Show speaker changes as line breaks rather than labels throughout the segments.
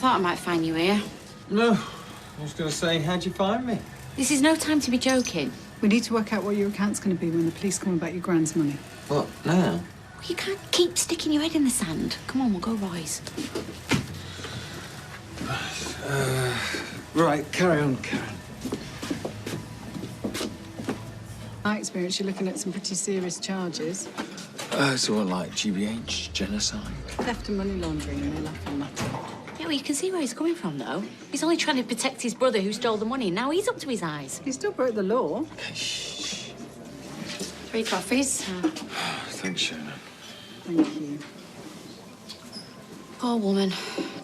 thought I might find you here.
No, I was going to say, how'd you find me?
This is no time to be joking.
We need to work out what your account's going to be when the police come about your grand's money.
What, now?
You can't keep sticking your head in the sand. Come on, we'll go rise.
Right, carry on, Karen.
My experience, you're looking at some pretty serious charges.
So what, like GBH, genocide?
Theft and money laundering, and they laugh on that.
Yeah, well, you can see where he's coming from, though. He's only trying to protect his brother who stole the money. Now he's up to his eyes.
He still broke the law.
Okay, shh.
3 coffees.
Thanks, Shona.
Thank you.
Poor woman,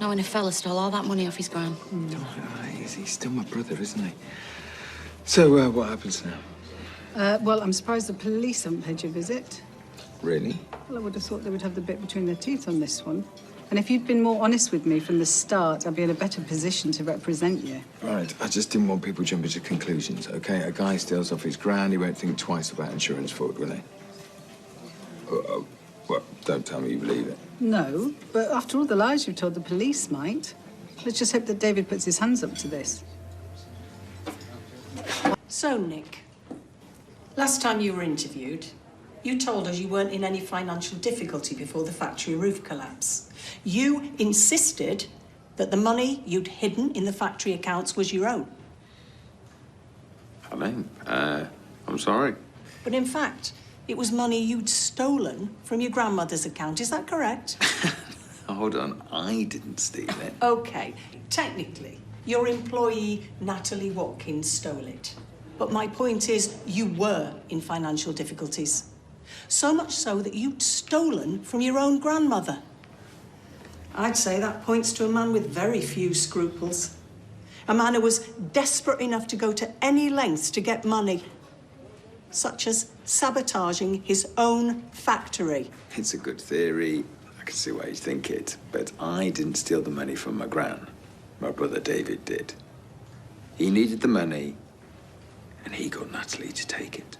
knowing a fella stole all that money off his gran.
He's still my brother, isn't he? So, what happens now?
Well, I'm surprised the police haven't paid you a visit.
Really?
Well, I would have thought they would have the bit between their teeth on this one. And if you'd been more honest with me from the start, I'd be in a better position to represent you.
Right, I just didn't want people jumping to conclusions, okay? A guy steals off his gran, he won't think twice about insurance fraud, will he? Well, don't tell me you believe it.
No, but after all the lies you've told, the police might. Let's just hope that David puts his hands up to this.
So, Nick, last time you were interviewed, you told us you weren't in any financial difficulty before the factory roof collapse. You insisted that the money you'd hidden in the factory accounts was your own.
I mean, I'm sorry.
But in fact, it was money you'd stolen from your grandmother's account. Is that correct?
Hold on, I didn't steal it.
Okay, technically, your employee, Natalie Watkins, stole it. But my point is, you were in financial difficulties. So much so that you'd stolen from your own grandmother. I'd say that points to a man with very few scruples. A man who was desperate enough to go to any lengths to get money, such as sabotaging his own factory.
It's a good theory. I can see why you think it. But I didn't steal the money from my gran. My brother David did. He needed the money, and he got Natalie to take it.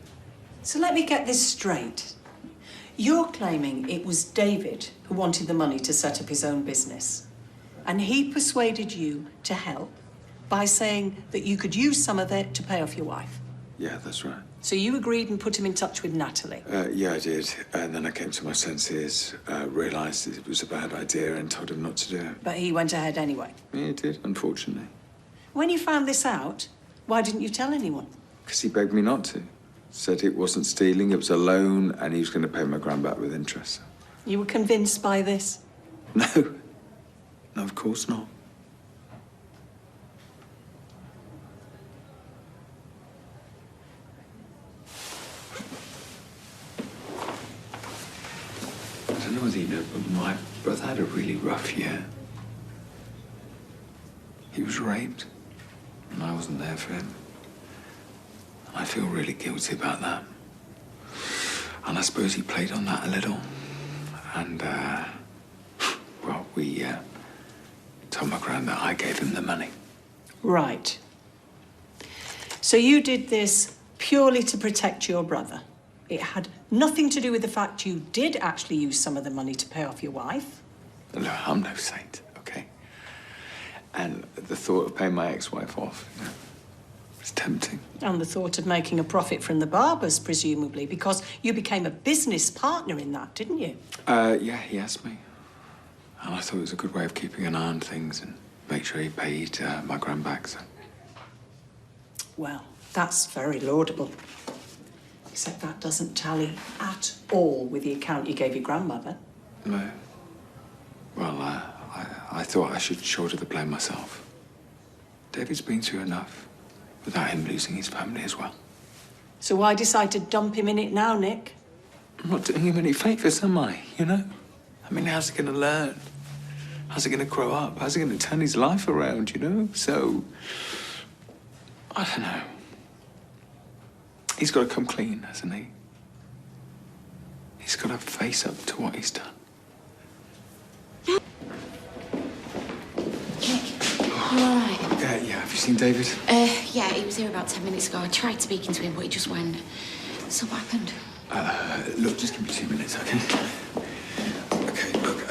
So let me get this straight. You're claiming it was David who wanted the money to set up his own business. And he persuaded you to help by saying that you could use some of it to pay off your wife.
Yeah, that's right.
So you agreed and put him in touch with Natalie.
Yeah, I did. And then I came to my senses, realised it was a bad idea and told him not to do it.
But he went ahead anyway.
Yeah, he did, unfortunately.
When you found this out, why didn't you tell anyone?
Because he begged me not to. Said it wasn't stealing, it was a loan, and he was going to pay my gran back with interest.
You were convinced by this?
No. No, of course not. I don't know whether you know, but my brother had a really rough year. He was raped, and I wasn't there for him. I feel really guilty about that. And I suppose he played on that a little. And, well, we told my gran that I gave him the money.
Right. So you did this purely to protect your brother. It had nothing to do with the fact you did actually use some of the money to pay off your wife.
Look, I'm no saint, okay? And the thought of paying my ex-wife off, you know, it's tempting.
And the thought of making a profit from the barbers, presumably, because you became a business partner in that, didn't you?
Yeah, he asked me. And I thought it was a good way of keeping an eye on things and make sure he paid my gran back, so.
Well, that's very laudable. Except that doesn't tally at all with the account you gave your grandmother.
No. Well, I thought I should shoulder the blame myself. David's been through enough without him losing his family as well.
So why decide to dump him in it now, Nick?
I'm not doing him any favours, am I? You know? I mean, how's he going to learn? How's he going to grow up? How's he going to turn his life around, you know? So, I don't know. He's got to come clean, hasn't he? He's got to face up to what he's done.
You all right?
Yeah, have you seen David?
Yeah, he was here about 10 minutes ago. I tried speaking to him, but he just went. So what happened?
Look, just give me 2 minutes, okay? Okay, look,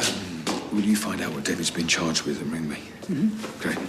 will you find out what David's been charged with and ring me? Okay.